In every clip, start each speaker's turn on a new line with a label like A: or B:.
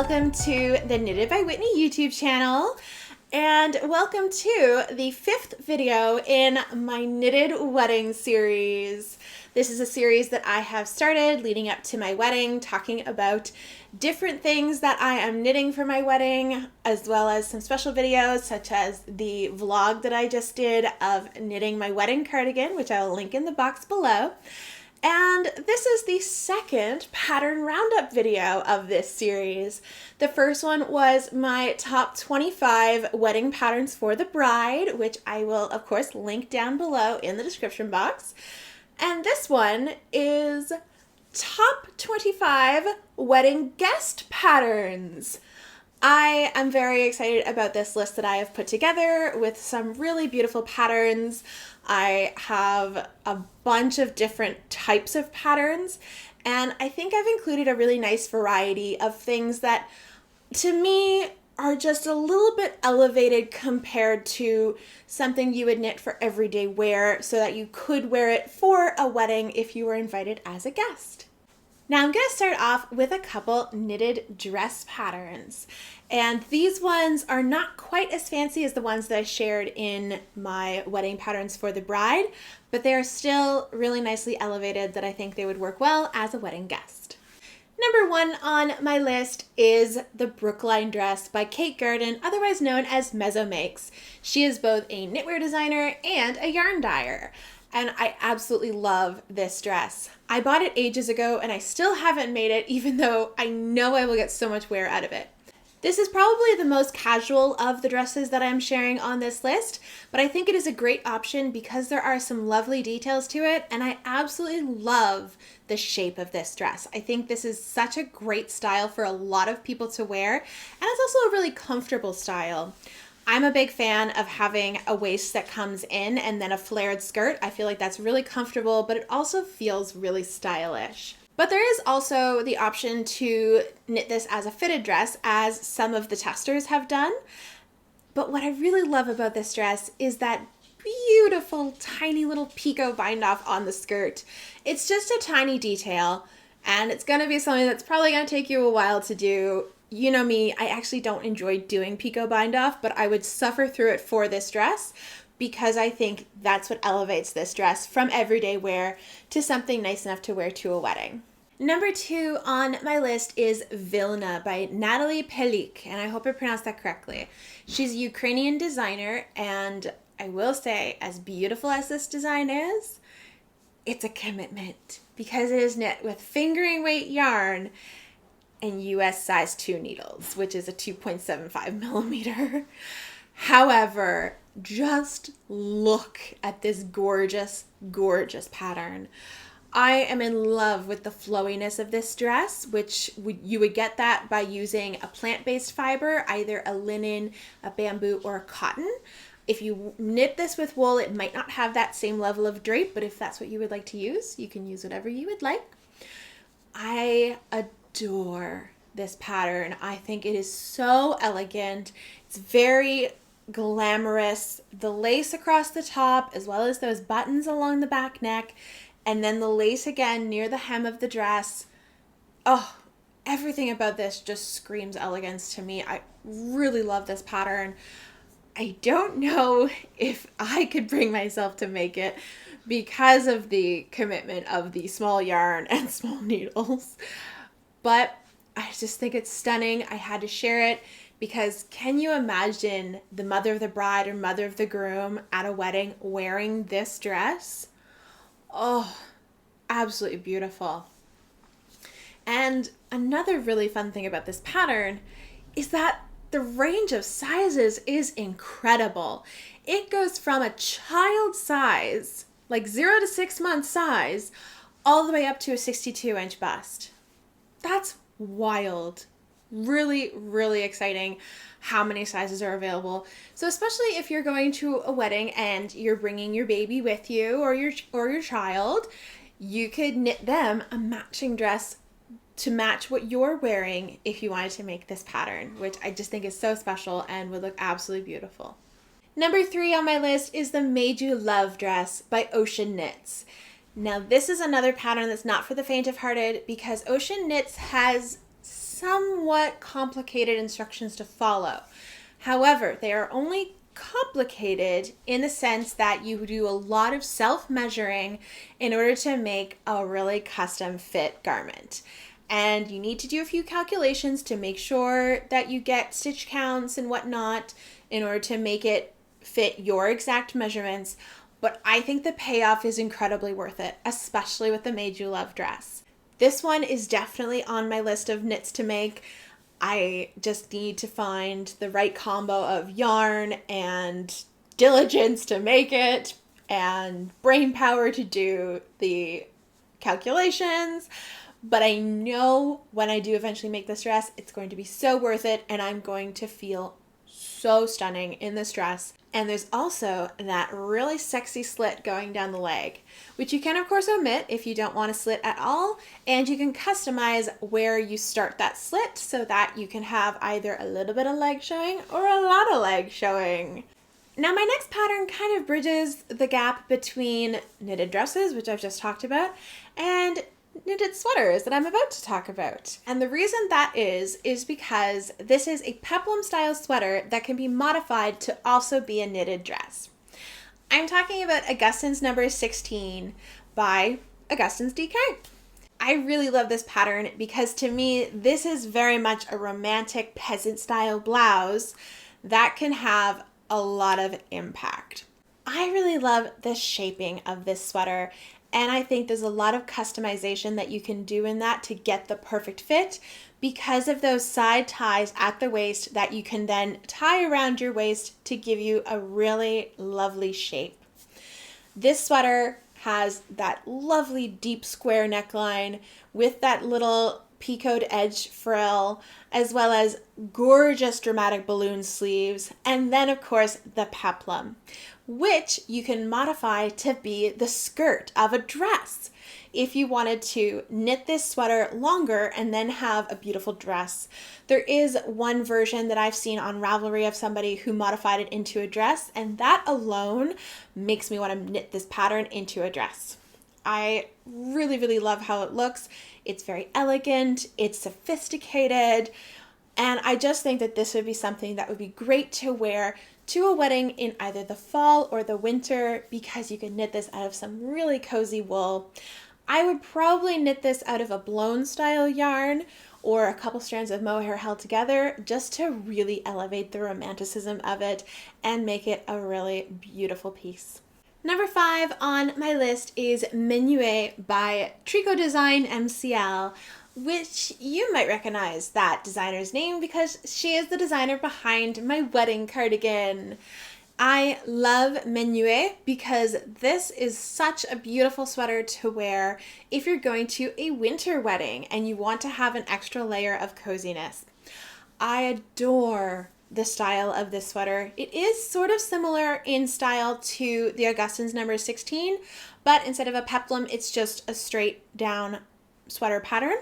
A: welcome to the Knitted by Whitney YouTube channel, and welcome to the 5th video in my knitted wedding series. This is a series that I have started leading up to my wedding, talking about different things that I am knitting for my wedding, as well as some special videos such as the vlog that I just did of knitting my wedding cardigan, which I will link in the box below. And this is the second pattern roundup video of this series. The first one was my top 25 wedding patterns for the bride, which I will of course link down below in the description box. And this one is top 25 wedding guest patterns. I am very excited about this list that I have put together with some really beautiful patterns. I have a bunch of different types of patterns, and I think I've included a really nice variety of things that to me are just a little bit elevated compared to something you would knit for everyday wear so that you could wear it for a wedding if you were invited as a guest. Now I'm going to start off with a couple knitted dress patterns, and these ones are not quite as fancy as the ones that I shared in my wedding patterns for the bride, but they are still really nicely elevated that I think they would work well as a wedding guest. Number 1 on my list is the Brookline Dress by Kate Garden, otherwise known as Mezzo Makes. She is both a knitwear designer and a yarn dyer, and I absolutely love this dress. I bought it ages ago and I still haven't made it, even though I know I will get so much wear out of it. This is probably the most casual of the dresses that I'm sharing on this list, but I think it is a great option because there are some lovely details to it, and I absolutely love the shape of this dress. I think this is such a great style for a lot of people to wear, and it's also a really comfortable style. I'm a big fan of having a waist that comes in and then a flared skirt. I feel like that's really comfortable, but it also feels really stylish. But there is also the option to knit this as a fitted dress, as some of the testers have done. But what I really love about this dress is that beautiful tiny little picot bind off on the skirt. It's just a tiny detail, and it's going to be something that's probably going to take you a while to do. You know me, I actually don't enjoy doing picot bind off, but I would suffer through it for this dress because I think that's what elevates this dress from everyday wear to something nice enough to wear to a wedding. Number 2 on my list is Vilna by Natalie Pelik, and I hope I pronounced that correctly. She's a Ukrainian designer, and I will say, as beautiful as this design is, it's a commitment because it is knit with fingering weight yarn and US size 2 needles, which is a 2.75 millimeter. However, just look at this gorgeous, gorgeous pattern. I am in love with the flowiness of this dress, which you would get that by using a plant-based fiber, either a linen, a bamboo, or a cotton. If you knit this with wool, it might not have that same level of drape, but if that's what you would like to use, you can use whatever you would like. I adore this pattern. I think it is so elegant. It's very glamorous. The lace across the top, as well as those buttons along the back neck, and then the lace again near the hem of the dress. Oh, everything about this just screams elegance to me. I really love this pattern. I don't know if I could bring myself to make it because of the commitment of the small yarn and small needles. But I just think it's stunning. I had to share it because can you imagine the mother of the bride or mother of the groom at a wedding wearing this dress? Oh, absolutely beautiful. And another really fun thing about this pattern is that the range of sizes is incredible. It goes from a child size, like 0 to 6 month size, all the way up to a 62-inch bust. That's wild. Really, really exciting how many sizes are available. So especially if you're going to a wedding and you're bringing your baby with you or your child, you could knit them a matching dress to match what you're wearing if you wanted to make this pattern, which I just think is so special and would look absolutely beautiful. Number 3 on my list is the Made You Love dress by Ocean Knits. Now this is another pattern that's not for the faint of hearted because Ocean Knits has somewhat complicated instructions to follow. However, they are only complicated in the sense that you do a lot of self-measuring in order to make a really custom fit garment. And you need to do a few calculations to make sure that you get stitch counts and whatnot in order to make it fit your exact measurements. But I think the payoff is incredibly worth it, especially with the Made You Love dress. This one is definitely on my list of knits to make. I just need to find the right combo of yarn and diligence to make it and brain power to do the calculations. But I know when I do eventually make this dress, it's going to be so worth it and I'm going to feel so stunning in this dress. And there's also that really sexy slit going down the leg, which you can of course omit if you don't want a slit at all. And you can customize where you start that slit so that you can have either a little bit of leg showing or a lot of leg showing. Now my next pattern kind of bridges the gap between knitted dresses, which I've just talked about, and knitted sweaters that I'm about to talk about. And the reason that is because this is a peplum style sweater that can be modified to also be a knitted dress. I'm talking about Augustines number 16 by Augustines DK. I really love this pattern because to me, this is very much a romantic peasant style blouse that can have a lot of impact. I really love the shaping of this sweater. And I think there's a lot of customization that you can do in that to get the perfect fit because of those side ties at the waist that you can then tie around your waist to give you a really lovely shape. This sweater has that lovely deep square neckline with that little picoed edge frill, as well as gorgeous dramatic balloon sleeves, and then of course the peplum, which you can modify to be the skirt of a dress. If you wanted to knit this sweater longer and then have a beautiful dress. There is one version that I've seen on Ravelry of somebody who modified it into a dress, and that alone makes me want to knit this pattern into a dress. I really, really love how it looks. It's very elegant, it's sophisticated, and I just think that this would be something that would be great to wear to a wedding in either the fall or the winter because you can knit this out of some really cozy wool. I would probably knit this out of a blown style yarn or a couple strands of mohair held together just to really elevate the romanticism of it and make it a really beautiful piece. Number 5 on my list is Minue by Tricot Design MCL, which you might recognize that designer's name because she is the designer behind my wedding cardigan. I love Minue because this is such a beautiful sweater to wear if you're going to a winter wedding and you want to have an extra layer of coziness. I adore the style of this sweater. It is sort of similar in style to the Augustines number 16, but instead of a peplum, it's just a straight down sweater pattern.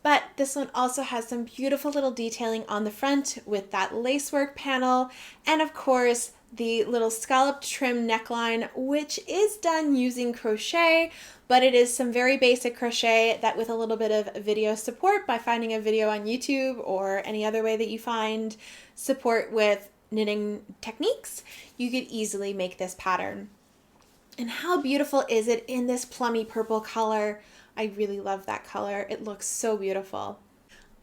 A: But this one also has some beautiful little detailing on the front with that lacework panel, and of course the little scalloped trim neckline, which is done using crochet, but it is some very basic crochet that with a little bit of video support by finding a video on YouTube or any other way that you find support with knitting techniques, you could easily make this pattern. And how beautiful is it in this plummy purple color? I really love that color. It looks so beautiful.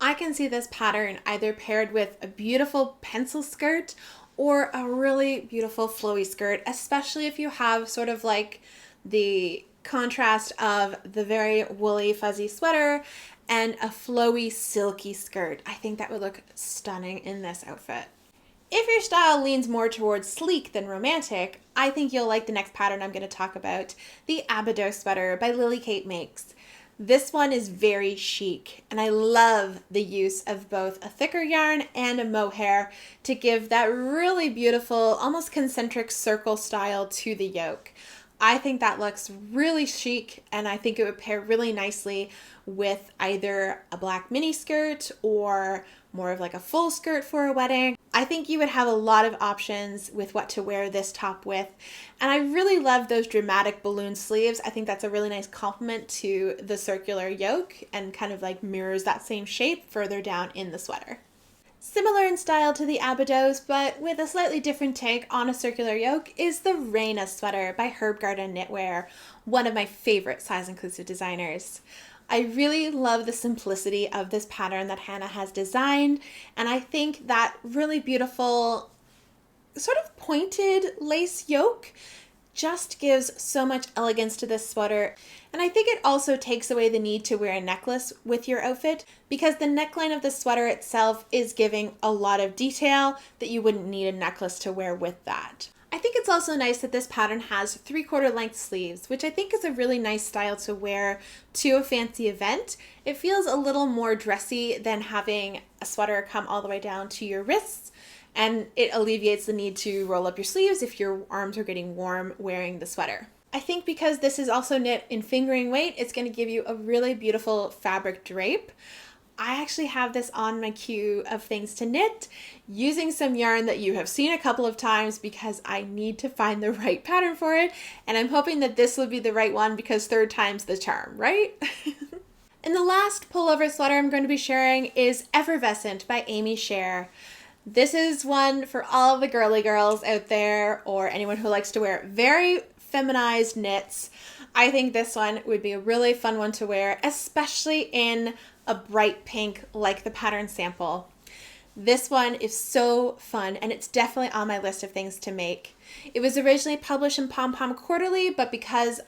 A: I can see this pattern either paired with a beautiful pencil skirt or a really beautiful flowy skirt, especially if you have sort of like the contrast of the very woolly fuzzy sweater and a flowy silky skirt. I think that would look stunning in this outfit. If your style leans more towards sleek than romantic, I think you'll like the next pattern I'm going to talk about, the Abados Butter by Lily Kate Makes. This one is very chic, and I love the use of both a thicker yarn and a mohair to give that really beautiful, almost concentric circle style to the yoke. I think that looks really chic, and I think it would pair really nicely with either a black mini skirt or more of like a full skirt for a wedding. I think you would have a lot of options with what to wear this top with. And I really love those dramatic balloon sleeves. I think that's a really nice complement to the circular yoke and kind of like mirrors that same shape further down in the sweater. Similar in style to the Abados, but with a slightly different take on a circular yoke, is the Raina sweater by Herb Garden Knitwear, one of my favorite size-inclusive designers. I really love the simplicity of this pattern that Hannah has designed, and I think that really beautiful sort of pointed lace yoke just gives so much elegance to this sweater. And I think it also takes away the need to wear a necklace with your outfit, because the neckline of the sweater itself is giving a lot of detail that you wouldn't need a necklace to wear with that. I think it's also nice that this pattern has 3/4 length sleeves, which I think is a really nice style to wear to a fancy event. It feels a little more dressy than having a sweater come all the way down to your wrists, and it alleviates the need to roll up your sleeves if your arms are getting warm wearing the sweater. I think because this is also knit in fingering weight, it's going to give you a really beautiful fabric drape. I actually have this on my queue of things to knit using some yarn that you have seen a couple of times because I need to find the right pattern for it, and I'm hoping that this will be the right one because third time's the charm, right? And the last pullover sweater I'm going to be sharing is Effervescent by Amy Scher. This is one for all the girly girls out there, or anyone who likes to wear very feminized knits. I think this one would be a really fun one to wear, especially in a bright pink like the pattern sample. This one is so fun, and it's definitely on my list of things to make. It was originally published in Pom Pom Quarterly, but because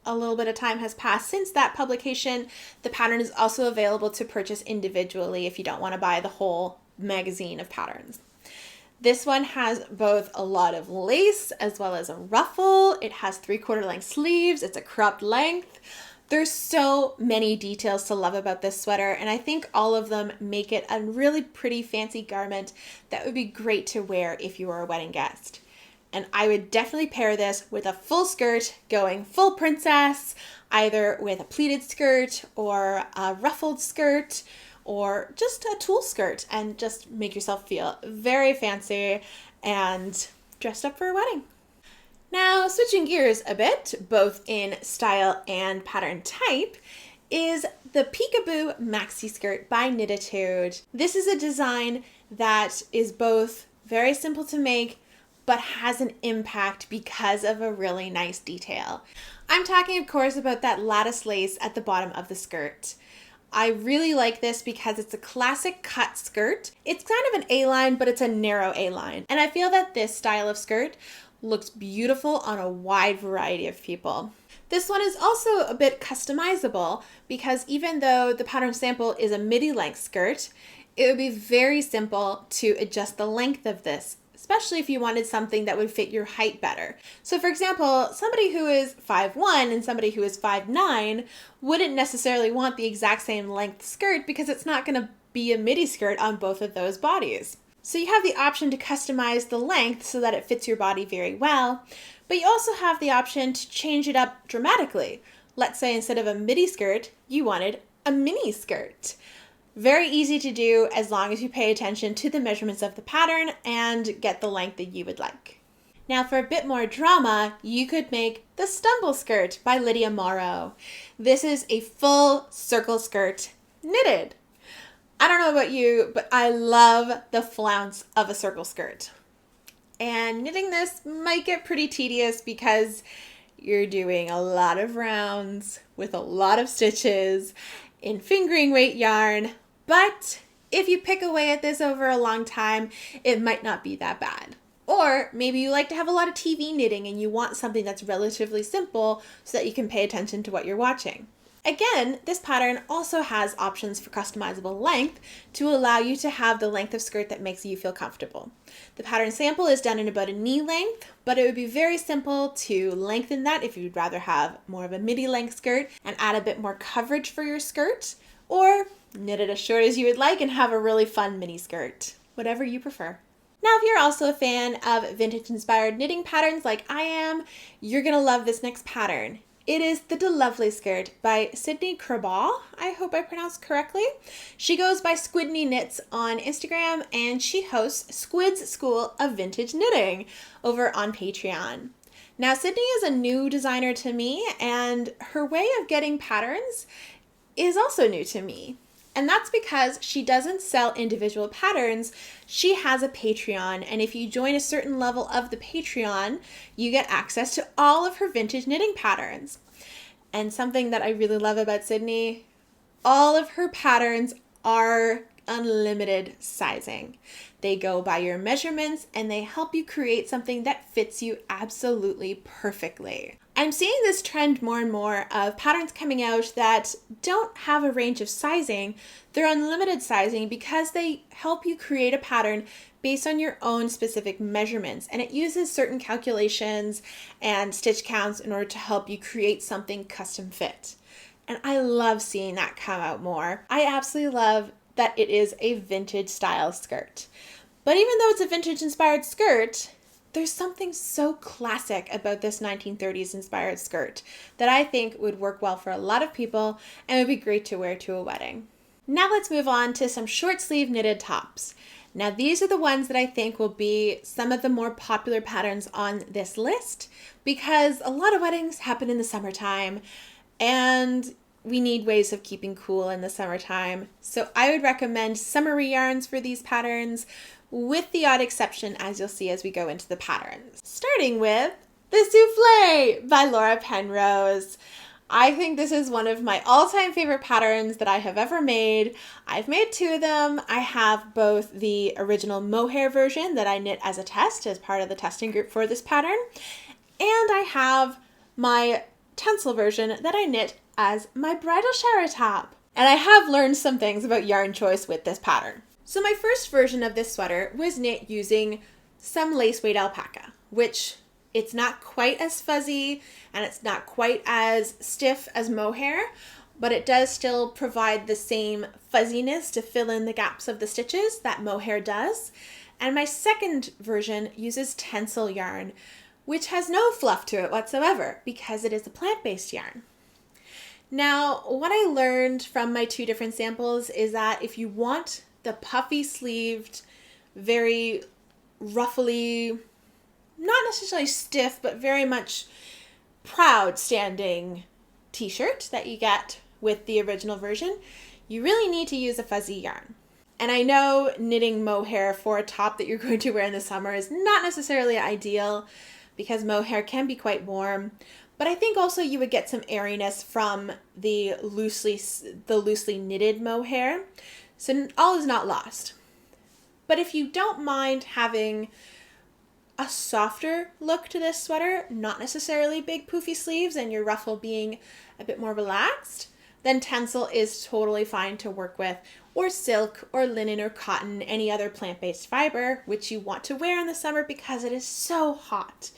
A: a little bit of time has passed since that publication, the pattern is also available to purchase individually if you don't want to buy the whole magazine of patterns. This one has both a lot of lace as well as a ruffle. It has 3/4 length sleeves. It's a cropped length. There's so many details to love about this sweater, and I think all of them make it a really pretty fancy garment that would be great to wear if you were a wedding guest. And I would definitely pair this with a full skirt going full princess, either with a pleated skirt or a ruffled skirt, or just a tulle skirt, and just make yourself feel very fancy and dressed up for a wedding. Now, switching gears a bit, both in style and pattern type, is the Peekaboo Maxi Skirt by Knititude. This is a design that is both very simple to make, but has an impact because of a really nice detail. I'm talking, of course, about that lattice lace at the bottom of the skirt. I really like this because it's a classic cut skirt. It's kind of an A-line, but it's a narrow A-line. And I feel that this style of skirt looks beautiful on a wide variety of people. This one is also a bit customizable because even though the pattern sample is a midi length skirt, it would be very simple to adjust the length of this, especially if you wanted something that would fit your height better. So for example, somebody who is 5'1" and somebody who is 5'9" wouldn't necessarily want the exact same length skirt because it's not going to be a midi skirt on both of those bodies. So you have the option to customize the length so that it fits your body very well, but you also have the option to change it up dramatically. Let's say instead of a midi skirt, you wanted a mini skirt. Very easy to do as long as you pay attention to the measurements of the pattern and get the length that you would like. Now for a bit more drama, you could make the Stumble Skirt by Lydia Morrow. This is a full circle skirt knitted. I don't know about you, but I love the flounce of a circle skirt. And knitting this might get pretty tedious because you're doing a lot of rounds with a lot of stitches in fingering weight yarn, but if you pick away at this over a long time, it might not be that bad. Or maybe you like to have a lot of TV knitting and you want something that's relatively simple so that you can pay attention to what you're watching. Again, this pattern also has options for customizable length to allow you to have the length of skirt that makes you feel comfortable. The pattern sample is done in about a knee length, but it would be very simple to lengthen that if you'd rather have more of a midi length skirt and add a bit more coverage for your skirt, or knit it as short as you would like and have a really fun mini skirt, whatever you prefer. Now, if you're also a fan of vintage inspired knitting patterns like I am, you're gonna love this next pattern. It is the Delovely skirt by Sydney Kerbal. I hope I pronounced correctly. She goes by Squidney Knits on Instagram, and she hosts Squid's School of Vintage Knitting over on Patreon. Now, Sydney is a new designer to me, and her way of getting patterns is also new to me. And that's because she doesn't sell individual patterns. She has a Patreon, and if you join a certain level of the Patreon, you get access to all of her vintage knitting patterns. And something that I really love about Sydney, all of her patterns are unlimited sizing. They go by your measurements and they help you create something that fits you absolutely perfectly. I'm seeing this trend more and more of patterns coming out that don't have a range of sizing. They're unlimited sizing because they help you create a pattern based on your own specific measurements, and it uses certain calculations and stitch counts in order to help you create something custom fit. And I love seeing that come out more. I absolutely love that it is a vintage style skirt. But even though it's a vintage inspired skirt, there's something so classic about this 1930s inspired skirt that I think would work well for a lot of people and would be great to wear to a wedding. Now let's move on to some short sleeve knitted tops. Now these are the ones that I think will be some of the more popular patterns on this list because a lot of weddings happen in the summertime and we need ways of keeping cool in the summertime. So I would recommend summery yarns for these patterns, with the odd exception, as you'll see as we go into the patterns. Starting with the Souffle by Laura Penrose. I think this is one of my all-time favorite patterns that I have ever made. I've made two of them. I have both the original Mohair version that I knit as a test as part of the testing group for this pattern, and I have my Tencel version that I knit as my bridal shower top. And I have learned some things about yarn choice with this pattern. So my first version of this sweater was knit using some lace weight alpaca, which it's not quite as fuzzy and it's not quite as stiff as Mohair, but it does still provide the same fuzziness to fill in the gaps of the stitches that Mohair does. And my second version uses Tencel yarn, which has no fluff to it whatsoever because it is a plant-based yarn. Now, what I learned from my two different samples is that if you want the puffy sleeved, very ruffly, not necessarily stiff, but very much proud standing t-shirt that you get with the original version, you really need to use a fuzzy yarn. And I know knitting Mohair for a top that you're going to wear in the summer is not necessarily ideal because Mohair can be quite warm, but I think also you would get some airiness from the loosely knitted Mohair. So all is not lost. But if you don't mind having a softer look to this sweater, not necessarily big poofy sleeves and your ruffle being a bit more relaxed, then Tencel is totally fine to work with, or silk or linen or cotton, any other plant-based fiber, which you want to wear in the summer because it is so hot,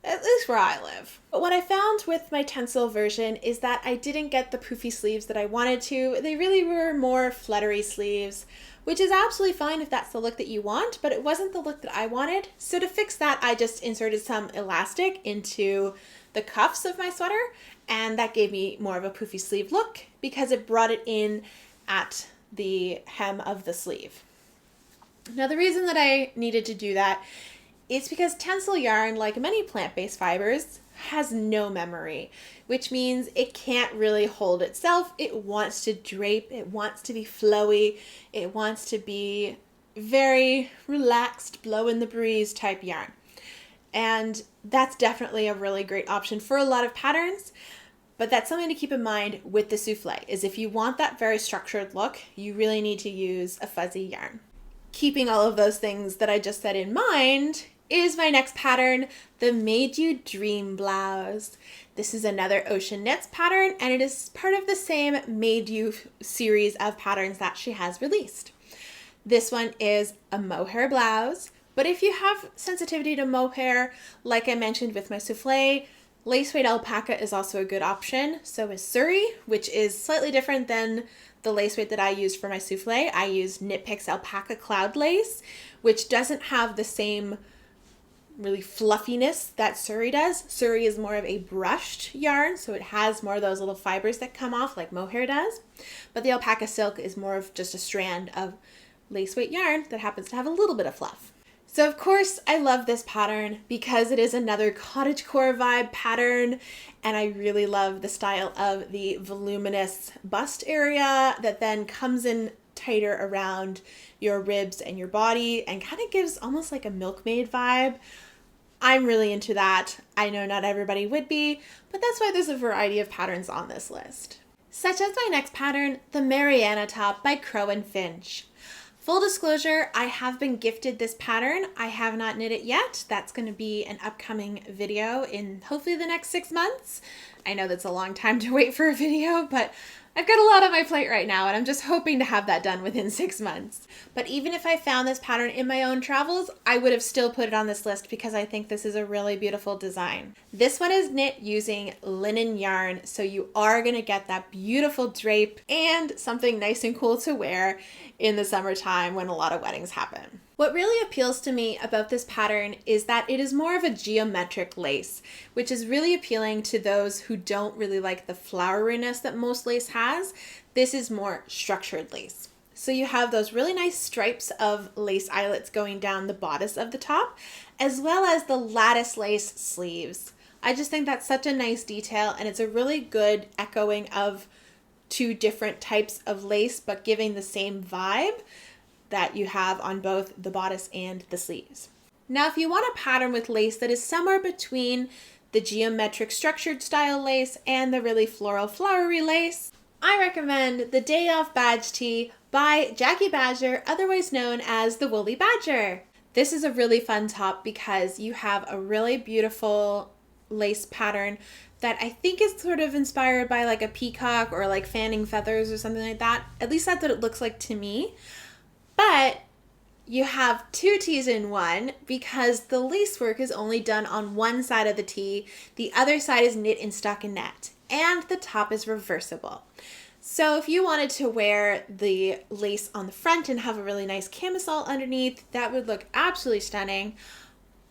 A: at least where I live. But what I found with my Tencel version is that I didn't get the poofy sleeves that I wanted to. They really were more fluttery sleeves, which is absolutely fine if that's the look that you want, but it wasn't the look that I wanted. So to fix that, I just inserted some elastic into the cuffs of my sweater, and that gave me more of a poofy sleeve look because it brought it in at the hem of the sleeve. Now the reason that I needed to do that is because Tencel yarn, like many plant-based fibers, has no memory, which means it can't really hold itself. It wants to drape, it wants to be flowy, it wants to be very relaxed, blow in the breeze type yarn. And that's definitely a really great option for a lot of patterns, but that's something to keep in mind with the Souffle, is if you want that very structured look, you really need to use a fuzzy yarn. Keeping all of those things that I just said in mind is my next pattern, the Made You Dream blouse. This is another Ocean Knits pattern, and it is part of the same Made You series of patterns that she has released. This one is a mohair blouse, but if you have sensitivity to mohair, like I mentioned with my souffle, lace weight alpaca is also a good option. So is Surrey, which is slightly different than the lace weight that I used for my souffle, I used Knit Picks Alpaca Cloud Lace, which doesn't have the same really fluffiness that Surrey does. Surrey is more of a brushed yarn, so it has more of those little fibers that come off like Mohair does. But the alpaca silk is more of just a strand of lace weight yarn that happens to have a little bit of fluff. So of course I love this pattern because it is another cottagecore vibe pattern, and I really love the style of the voluminous bust area that then comes in tighter around your ribs and your body and kind of gives almost like a milkmaid vibe. I'm really into that. I know not everybody would be, but that's why there's a variety of patterns on this list. Such as my next pattern, the Mariana top by Crow and Finch. Full disclosure, I have been gifted this pattern. I have not knit it yet. That's going to be an upcoming video in hopefully the next 6 months. I know that's a long time to wait for a video, but I've got a lot on my plate right now, and I'm just hoping to have that done within 6 months. But even if I found this pattern in my own travels, I would have still put it on this list because I think this is a really beautiful design. This one is knit using linen yarn, so you are going to get that beautiful drape and something nice and cool to wear in the summertime when a lot of weddings happen. What really appeals to me about this pattern is that it is more of a geometric lace, which is really appealing to those who don't really like the floweriness that most lace has. This is more structured lace. So you have those really nice stripes of lace eyelets going down the bodice of the top, as well as the lattice lace sleeves. I just think that's such a nice detail, and it's a really good echoing of two different types of lace, but giving the same vibe that you have on both the bodice and the sleeves. Now, if you want a pattern with lace that is somewhere between the geometric structured style lace and the really floral flowery lace, I recommend the Day Off Badge Tee by Jackie Badger, otherwise known as the Woolly Badger. This is a really fun top because you have a really beautiful lace pattern that I think is sort of inspired by like a peacock or like fanning feathers or something like that. At least that's what it looks like to me. But you have two tees in one because the lace work is only done on one side of the tee. The other side is knit in stockinette, and the top is reversible. So if you wanted to wear the lace on the front and have a really nice camisole underneath, that would look absolutely stunning.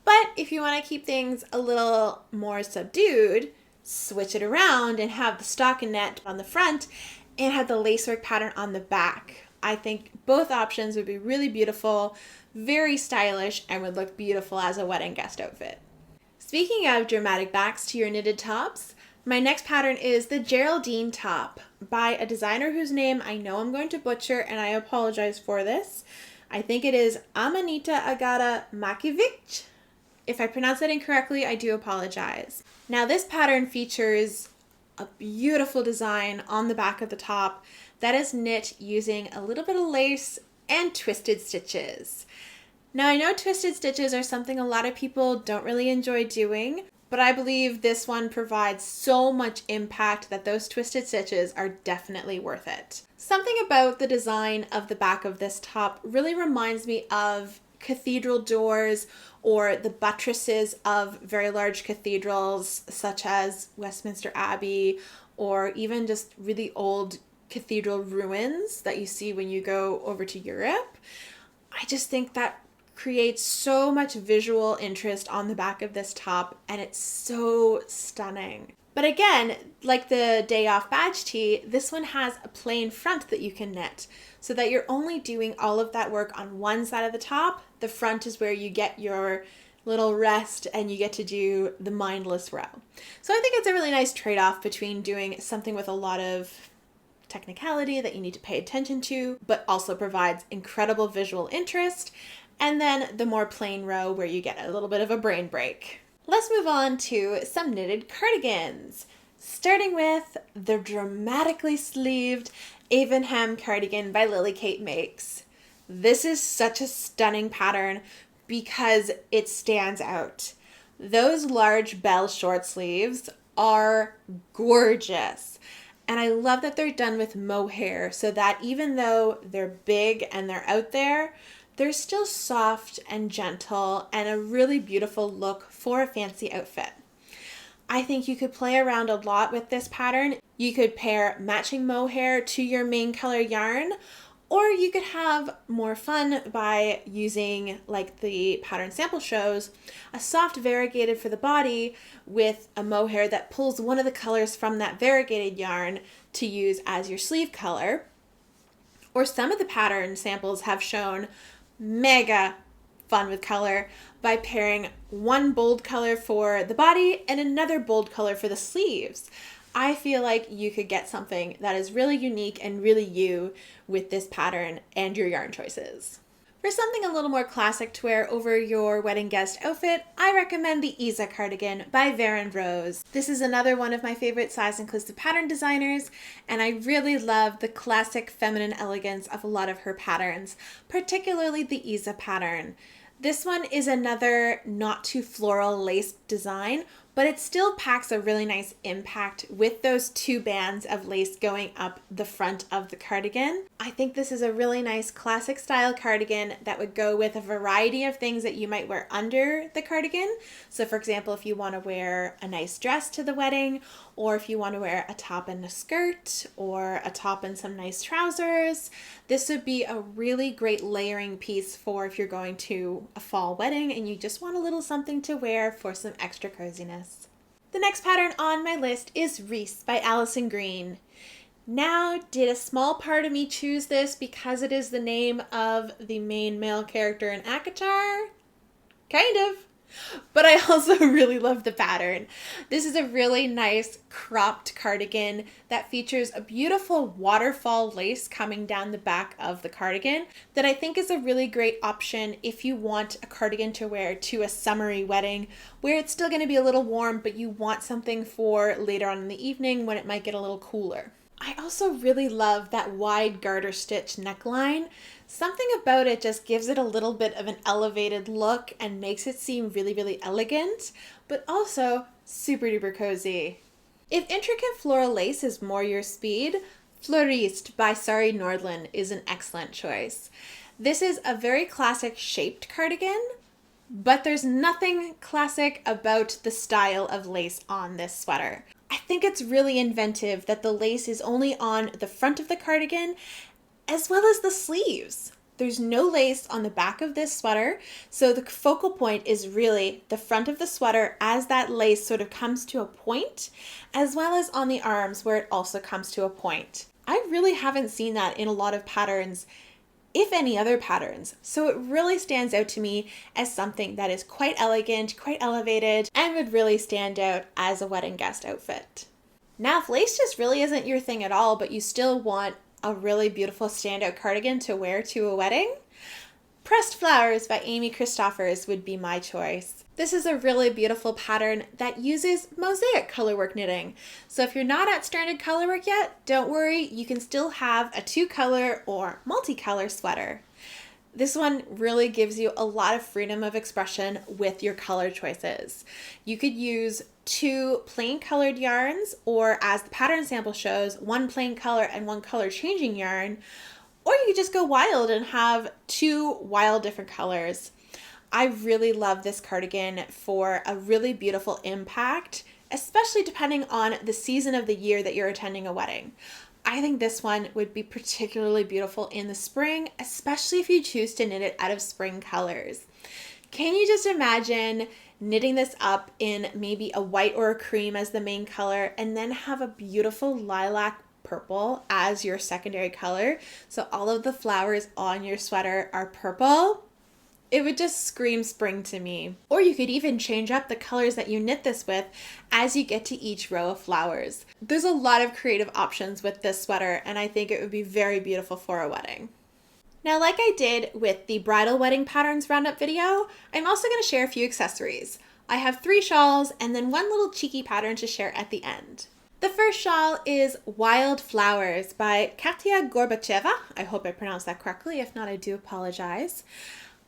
A: But if you want to keep things a little more subdued, switch it around and have the stockinette on the front and have the lacework pattern on the back. I think both options would be really beautiful, very stylish, and would look beautiful as a wedding guest outfit. Speaking of dramatic backs to your knitted tops, my next pattern is the Geraldine top by a designer whose name I know I'm going to butcher, and I apologize for this. I think it is Amanita Agata Makiewicz. If I pronounce that incorrectly, I do apologize. Now, this pattern features a beautiful design on the back of the top that is knit using a little bit of lace and twisted stitches. Now, I know twisted stitches are something a lot of people don't really enjoy doing, but I believe this one provides so much impact that those twisted stitches are definitely worth it. Something about the design of the back of this top really reminds me of cathedral doors or the buttresses of very large cathedrals such as Westminster Abbey, or even just really old cathedral ruins that you see when you go over to Europe. I just think that creates so much visual interest on the back of this top, and it's so stunning. But again, like the Day Off Badge Tee, this one has a plain front that you can knit so that you're only doing all of that work on one side of the top. The front is where you get your little rest and you get to do the mindless row. So I think it's a really nice trade-off between doing something with a lot of technicality that you need to pay attention to, but also provides incredible visual interest, and then the more plain row where you get a little bit of a brain break. Let's move on to some knitted cardigans, starting with the dramatically sleeved Avonham cardigan by Lily Kate Makes. This is such a stunning pattern because it stands out. Those large bell short sleeves are gorgeous. And I love that they're done with mohair so that even though they're big and they're out there, they're still soft and gentle and a really beautiful look for a fancy outfit. I think you could play around a lot with this pattern You could pair matching mohair to your main color yarn, or you could have more fun by using, like the pattern sample shows, a soft variegated for the body with a mohair that pulls one of the colors from that variegated yarn to use as your sleeve color. Or some of the pattern samples have shown mega fun with color by pairing one bold color for the body and another bold color for the sleeves. I feel like you could get something that is really unique and really you with this pattern and your yarn choices. For something a little more classic to wear over your wedding guest outfit, I recommend the Isa cardigan by Veron Rose. This is another one of my favorite size inclusive pattern designers, and I really love the classic feminine elegance of a lot of her patterns, particularly the Isa pattern. This one is another not too floral lace design, but it still packs a really nice impact with those two bands of lace going up the front of the cardigan. I think this is a really nice classic style cardigan that would go with a variety of things that you might wear under the cardigan. So for example, if you want to wear a nice dress to the wedding, or if you want to wear a top and a skirt, or a top and some nice trousers, this would be a really great layering piece for if you're going to a fall wedding and you just want a little something to wear for some extra coziness. The next pattern on my list is Reese by Allison Green. Now, did a small part of me choose this because it is the name of the main male character in ACOTAR? Kind of. But I also really love the pattern. This is a really nice cropped cardigan that features a beautiful waterfall lace coming down the back of the cardigan that I think is a really great option if you want a cardigan to wear to a summery wedding where it's still going to be a little warm, but you want something for later on in the evening when it might get a little cooler. I also really love that wide garter stitch neckline. Something about it just gives it a little bit of an elevated look and makes it seem really, really elegant, but also super duper cozy. If intricate floral lace is more your speed, Florist by Sari Nordland is an excellent choice. This is a very classic shaped cardigan, but there's nothing classic about the style of lace on this sweater. I think it's really inventive that the lace is only on the front of the cardigan as well as the sleeves. There's no lace on the back of this sweater, so the focal point is really the front of the sweater as that lace sort of comes to a point, as well as on the arms where it also comes to a point. I really haven't seen that in a lot of patterns, if any other patterns, so it really stands out to me as something that is quite elegant, quite elevated, and would really stand out as a wedding guest outfit. Now, if lace just really isn't your thing at all, but you still want a really beautiful standout cardigan to wear to a wedding, Pressed Flowers by Amy Christoffers would be my choice. This is a really beautiful pattern that uses mosaic colorwork knitting. So if you're not at stranded colorwork yet, don't worry, you can still have a 2-color or multicolor sweater. This one really gives you a lot of freedom of expression with your color choices. You could use 2 plain colored yarns, or as the pattern sample shows, 1 plain color and 1 color changing yarn, or you could just go wild and have 2 wild different colors. I really love this cardigan for a really beautiful impact, especially depending on the season of the year that you're attending a wedding. I think this one would be particularly beautiful in the spring, especially if you choose to knit it out of spring colors. Can you just imagine knitting this up in maybe a white or a cream as the main color, and then have a beautiful lilac purple as your secondary color, so all of the flowers on your sweater are purple? It would just scream spring to me. Or you could even change up the colors that you knit this with as you get to each row of flowers. There's a lot of creative options with this sweater, and I think it would be very beautiful for a wedding. Now, like I did with the bridal wedding patterns roundup video, I'm also going to share a few accessories. I have 3 shawls and then 1 little cheeky pattern to share at the end. The first shawl is Wild Flowers by Katia Gorbacheva. I hope I pronounced that correctly. If not, I do apologize.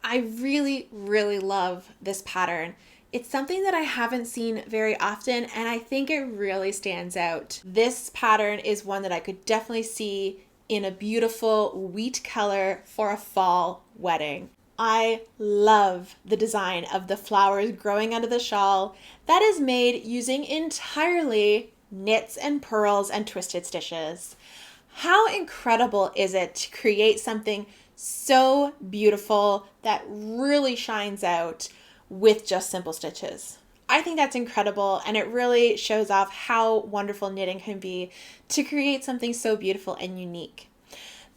A: I really, really love this pattern. It's something that I haven't seen very often, and I think it really stands out. This pattern is one that I could definitely see in a beautiful wheat color for a fall wedding. I love the design of the flowers growing under the shawl that is made using entirely knits and purls and twisted stitches. How incredible is it to create something so beautiful that really shines out with just simple stitches? I think that's incredible, and it really shows off how wonderful knitting can be to create something so beautiful and unique.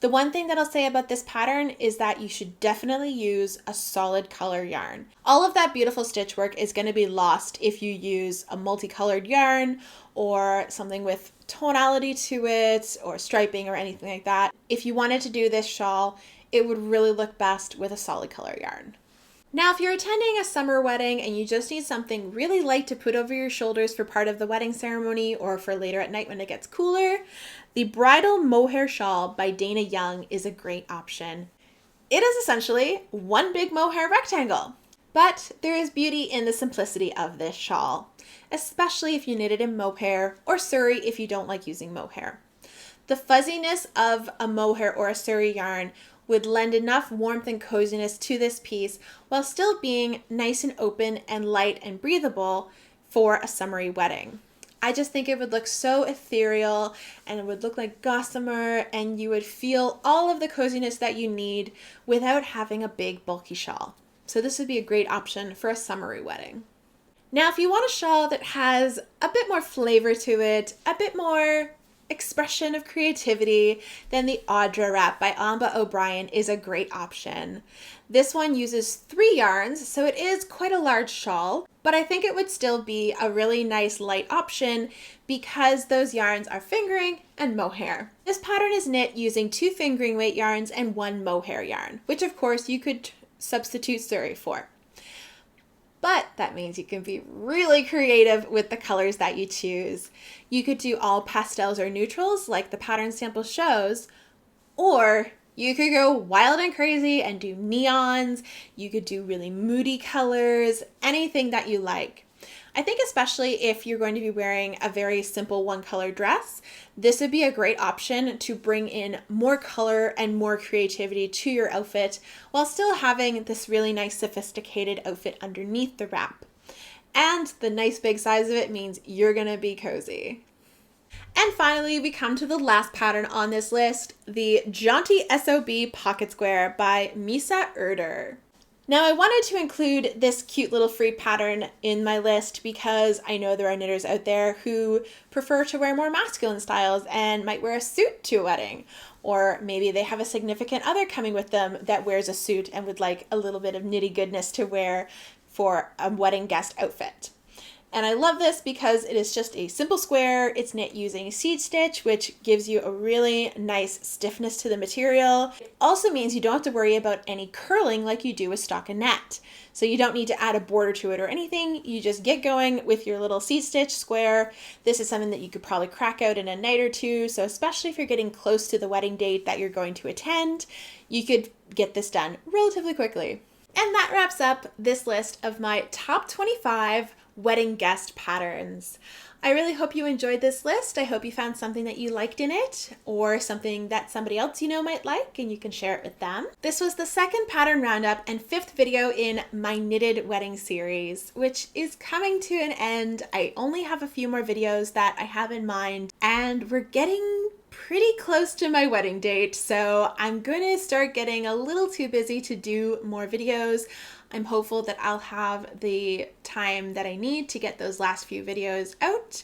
A: The one thing that I'll say about this pattern is that you should definitely use a solid color yarn. All of that beautiful stitch work is going to be lost if you use a multicolored yarn or something with tonality to it or striping or anything like that. If you wanted to do this shawl, it would really look best with a solid color yarn. Now, if you're attending a summer wedding and you just need something really light to put over your shoulders for part of the wedding ceremony or for later at night when it gets cooler, the Bridal Mohair Shawl by Dana Young is a great option. It is essentially one big mohair rectangle, but there is beauty in the simplicity of this shawl, especially if you knit it in mohair or suri if you don't like using mohair. The fuzziness of a mohair or a suri yarn would lend enough warmth and coziness to this piece while still being nice and open and light and breathable for a summery wedding. I just think it would look so ethereal and it would look like gossamer, and you would feel all of the coziness that you need without having a big bulky shawl. So this would be a great option for a summery wedding. Now, if you want a shawl that has a bit more flavor to it, a bit more expression of creativity, then the Audra Wrap by Amba O'Brien is a great option. This one uses 3 yarns, so it is quite a large shawl, but I think it would still be a really nice light option because those yarns are fingering and mohair. This pattern is knit using 2 fingering weight yarns and 1 mohair yarn, which of course you could substitute suri for. But that means you can be really creative with the colors that you choose. You could do all pastels or neutrals like the pattern sample shows, or you could go wild and crazy and do neons. You could do really moody colors, anything that you like. I think especially if you're going to be wearing a very simple one-color dress, this would be a great option to bring in more color and more creativity to your outfit while still having this really nice sophisticated outfit underneath the wrap. And the nice big size of it means you're gonna be cozy. And finally, we come to the last pattern on this list, the Jaunty SOB Pocket Square by Misa Erder. Now, I wanted to include this cute little free pattern in my list because I know there are knitters out there who prefer to wear more masculine styles and might wear a suit to a wedding. Or maybe they have a significant other coming with them that wears a suit and would like a little bit of nitty goodness to wear for a wedding guest outfit. And I love this because it is just a simple square. It's knit using seed stitch, which gives you a really nice stiffness to the material. It also means you don't have to worry about any curling like you do with stockinette. So you don't need to add a border to it or anything. You just get going with your little seed stitch square. This is something that you could probably crack out in a night or two. So especially if you're getting close to the wedding date that you're going to attend, you could get this done relatively quickly. And that wraps up this list of my top 25 wedding guest patterns. I really hope you enjoyed this list. I hope you found something that you liked in it or something that somebody else you know might like and you can share it with them. This was the second pattern roundup and 5th video in my knitted wedding series, which is coming to an end. I only have a few more videos that I have in mind, and we're getting pretty close to my wedding date, so I'm gonna start getting a little too busy to do more videos. I'm hopeful that I'll have the time that I need to get those last few videos out,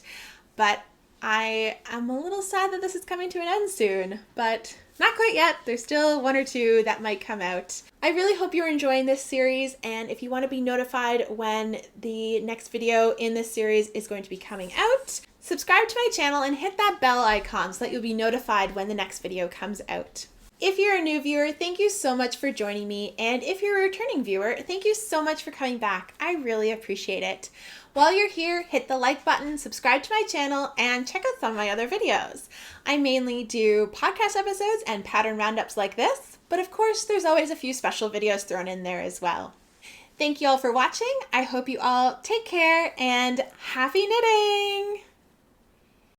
A: but I am a little sad that this is coming to an end soon, but not quite yet. There's still 1 or 2 that might come out. I really hope you're enjoying this series, and if you want to be notified when the next video in this series is going to be coming out, subscribe to my channel and hit that bell icon so that you'll be notified when the next video comes out. If you're a new viewer, thank you so much for joining me, and if you're a returning viewer, thank you so much for coming back. I really appreciate it. While you're here, hit the like button, subscribe to my channel, and check out some of my other videos. I mainly do podcast episodes and pattern roundups like this, but of course there's always a few special videos thrown in there as well. Thank you all for watching. I hope you all take care and happy knitting!